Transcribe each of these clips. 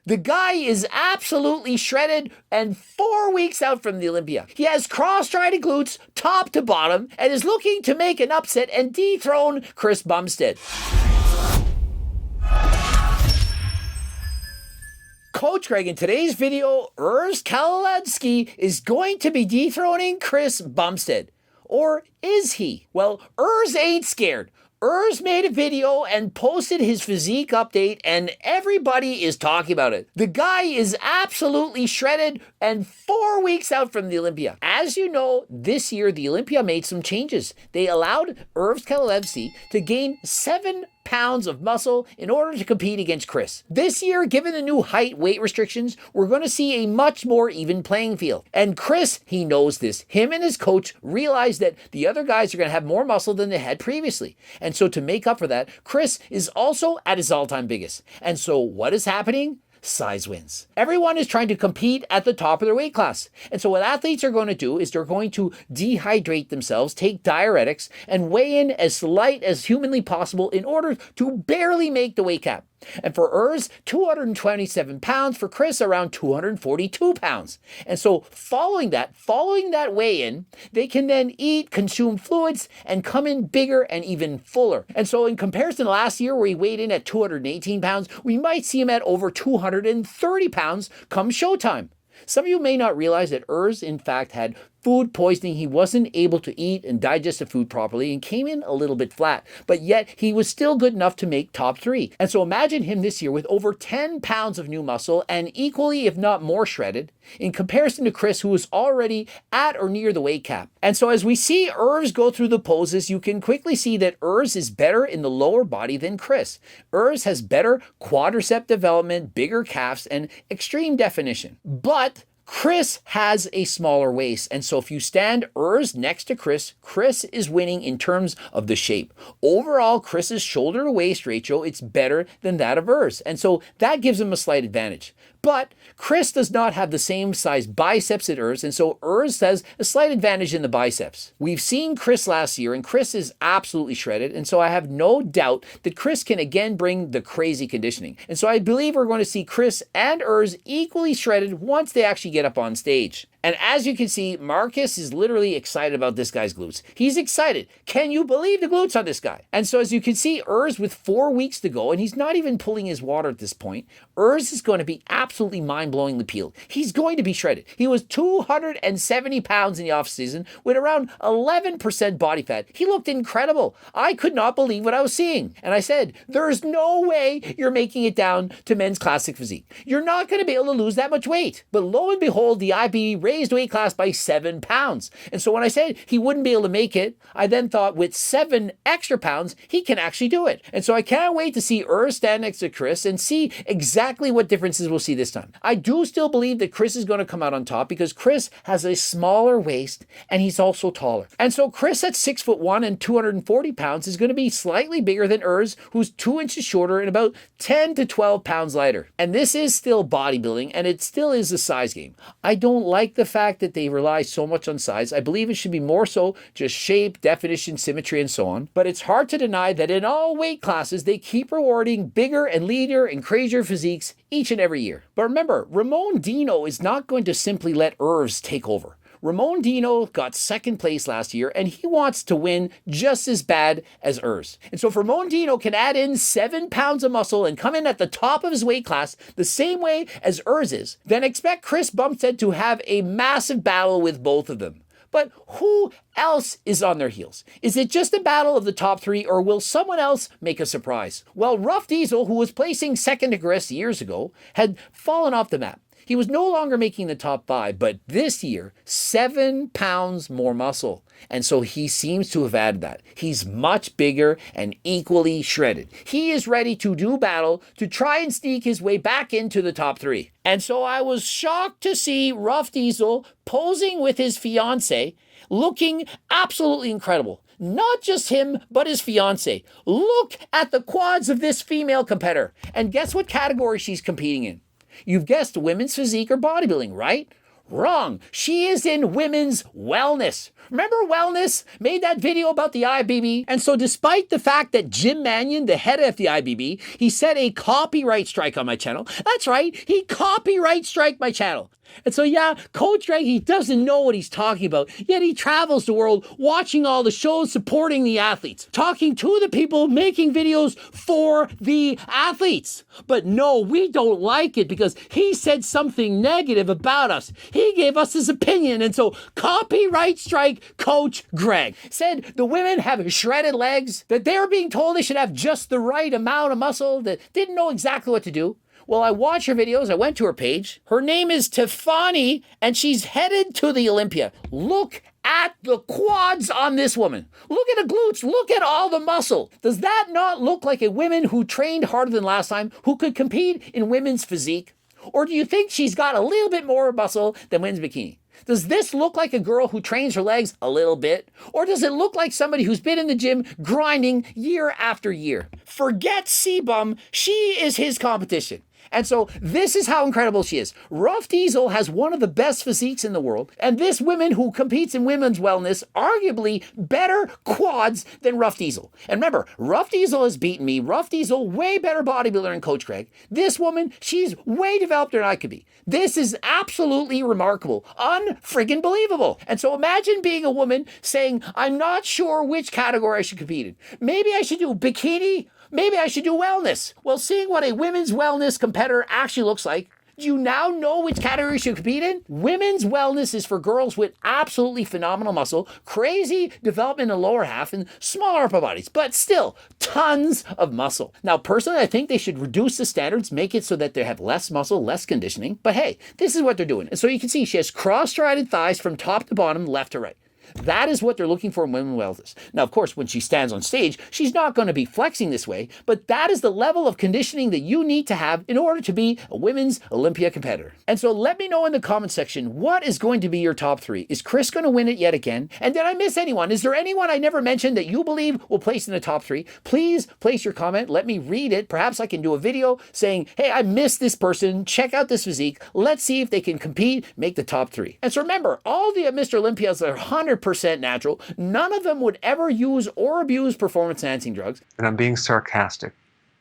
The guy is absolutely shredded and 4 weeks out from the Olympia. He has cross-strided glutes top to bottom and is looking to make an upset and dethrone Chris Bumstead. Coach Greg, in today's video, Kalecinski is going to be dethroning Chris Bumstead. Or is he? Well, ain't scared. Made a video and posted his physique update, and everybody is talking about it. The guy is absolutely shredded and 4 weeks out from the Olympia. As you know, this year the Olympia made some changes. They allowed Kalecinski to gain 7 pounds of muscle in order to compete against Chris. This year, given the new height weight restrictions, we're going to see a much more even playing field. And Chris, he knows this. Him and his coach realize that the other guys are going to have more muscle than they had previously. And so to make up for that, Chris is also at his all-time biggest. And so what is happening? Size wins. Everyone is trying to compete at the top of their weight class. And so what athletes are going to do is they're going to dehydrate themselves, take diuretics, and weigh in as light as humanly possible in order to barely make the weight cap. And for 227 pounds, for Chris, around 242 pounds. And so following that weigh-in, they can then eat, consume fluids, and come in bigger and even fuller. And so in comparison to last year, where he weighed in at 218 pounds, we might see him at over 230 pounds come showtime. Some of you may not realize that in fact, had food poisoning. He wasn't able to eat and digest the food properly and came in a little bit flat, but yet he was still good enough to make top 3. And so imagine him this year with over 10 pounds of new muscle and equally, if not more shredded, in comparison to Chris, who was already at or near the weight cap. And so as we see go through the poses, you can quickly see that is better in the lower body than Chris. Has better quadricep development, bigger calves, and extreme definition. But Chris has a smaller waist, and so if you stand next to Chris is winning in terms of the shape. Overall, Chris's shoulder to waist ratio, it's better than that of and so that gives him a slight advantage. But Chris does not have the same size biceps as and so has a slight advantage in the biceps. We've seen Chris last year, and Chris is absolutely shredded, and so I have no doubt that Chris can again bring the crazy conditioning. And so I believe we're going to see Chris and equally shredded once they actually get up on stage. And as you can see, Marcus is literally excited about this guy's glutes. He's excited. Can you believe the glutes on this guy? And so as you can see, with 4 weeks to go, and he's not even pulling his water at this point, is going to be absolutely mind-blowingly peeled. He's going to be shredded. He was 270 pounds in the offseason with around 11% body fat. He looked incredible. I could not believe what I was seeing. And I said, there's no way you're making it down to men's classic physique. You're not going to be able to lose that much weight. But lo and behold, the IB raised weight class by 7 pounds. And so when I said he wouldn't be able to make it, I then thought with 7 extra pounds, he can actually do it. And so I can't wait to see stand next to Chris and see exactly what differences we'll see this time. I do still believe that Chris is going to come out on top because Chris has a smaller waist and he's also taller. And so Chris at 6'1" and 240 pounds is going to be slightly bigger than who's 2 inches shorter and about 10 to 12 pounds lighter. And this is still bodybuilding, and it still is a size game. I don't like the fact that they rely so much on size. I believe it should be more so just shape, definition, symmetry, and so on. But it's hard to deny that in all weight classes, they keep rewarding bigger and leaner and crazier physiques each and every year. But remember, Ramon Dino is not going to simply let take over. Ramon Dino got second place last year, and he wants to win just as bad as And so if Ramon Dino can add in 7 pounds of muscle and come in at the top of his weight class the same way as is, then expect Chris Bumstead to have a massive battle with both of them. But who else is on their heels? Is it just a battle of the top 3, or will someone else make a surprise? Well, Rough Diesel, who was placing second to Chris years ago, had fallen off the map. He was no longer making the top 5, but this year, 7 pounds more muscle. And so he seems to have added that. He's much bigger and equally shredded. He is ready to do battle to try and sneak his way back into the top 3. And so I was shocked to see Rough Diesel posing with his fiancée, looking absolutely incredible. Not just him, but his fiancée. Look at the quads of this female competitor. And guess what category she's competing in? You've guessed women's physique or bodybuilding, right? Wrong. She is in women's wellness. Remember Wellness made that video about the IBB? And so despite the fact that Jim Mannion, the head of the IBB, he set a copyright strike on my channel. That's right, he copyright strike my channel. And so yeah, Coach Greg, he doesn't know what he's talking about, yet he travels the world watching all the shows, supporting the athletes, talking to the people, making videos for the athletes. But no, we don't like it because he said something negative about us. He gave us his opinion, and so copyright strike Coach Greg. Said the women have shredded legs, that they're being told they should have just the right amount of muscle, that didn't know exactly what to do. Well, I watched her videos. I went to her page. Her name is Tiffany, and she's headed to the Olympia. Look at the quads on this woman. Look at the glutes. Look at all the muscle. Does that not look like a woman who trained harder than last time, who could compete in women's physique? Or do you think she's got a little bit more muscle than women's bikini? Does this look like a girl who trains her legs a little bit? Or does it look like somebody who's been in the gym grinding year after year? Forget C-Bum. She is his competition. And so this is how incredible she is. Rough Diesel has one of the best physiques in the world. And this woman who competes in women's wellness, arguably better quads than Rough Diesel. And remember, Rough Diesel has beaten me. Rough Diesel, way better bodybuilder than Coach Greg. This woman, she's way developed than I could be. This is absolutely remarkable. Unfriggin' believable. And so imagine being a woman saying, I'm not sure which category I should compete in. Maybe I should do bikini. Maybe I should do wellness. Well, seeing what a women's wellness competitor actually looks like, do you now know which category you should compete in? Women's wellness is for girls with absolutely phenomenal muscle, crazy development in the lower half, and smaller upper bodies, but still tons of muscle. Now, personally, I think they should reduce the standards, make it so that they have less muscle, less conditioning. But hey, this is what they're doing. And so you can see she has cross-striated thighs from top to bottom, left to right. That is what they're looking for in women's wellness. Now, of course, when she stands on stage, she's not going to be flexing this way, but that is the level of conditioning that you need to have in order to be a women's Olympia competitor. And so let me know in the comment section, what is going to be your top three? Is Chris going to win it yet again? And did I miss anyone? Is there anyone I never mentioned that you believe will place in the top three? Please place your comment. Let me read it. Perhaps I can do a video saying, hey, I missed this person. Check out this physique. Let's see if they can compete, make the top three. And so remember, all the Mr. Olympias are 100% natural. None of them would ever use or abuse performance-enhancing drugs. And I'm being sarcastic.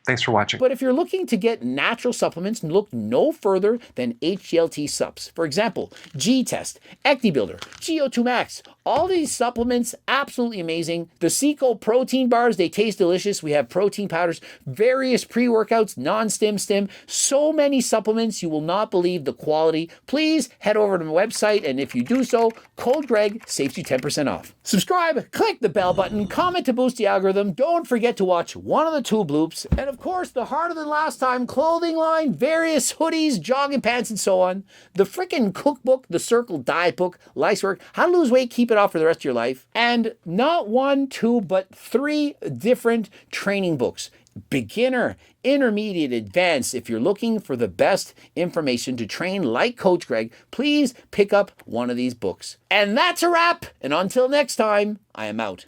Thanks for watching. But if you're looking to get natural supplements, look no further than HGLT subs. For example, G-Test, Ecti-Builder, GO2 Max. All these supplements, absolutely amazing. The Seco protein bars, they taste delicious. We have protein powders, various pre-workouts, non-stim, stim. So many supplements, you will not believe the quality. Please head over to my website, and if you do so, code Greg saves you 10% off. Subscribe, click the bell button, comment to boost the algorithm. Don't forget to watch one of the two bloops. And of course, the harder than last time clothing line, various hoodies, jogging pants, and so on. The frickin' cookbook, the Circle Diet Book, Life's Work, How to Lose Weight, Keep It Off for the rest of your life. And not one, two, but three different training books. Beginner, intermediate, advanced. If you're looking for the best information to train like Coach Greg, please pick up one of these books. And that's a wrap. And until next time, I am out.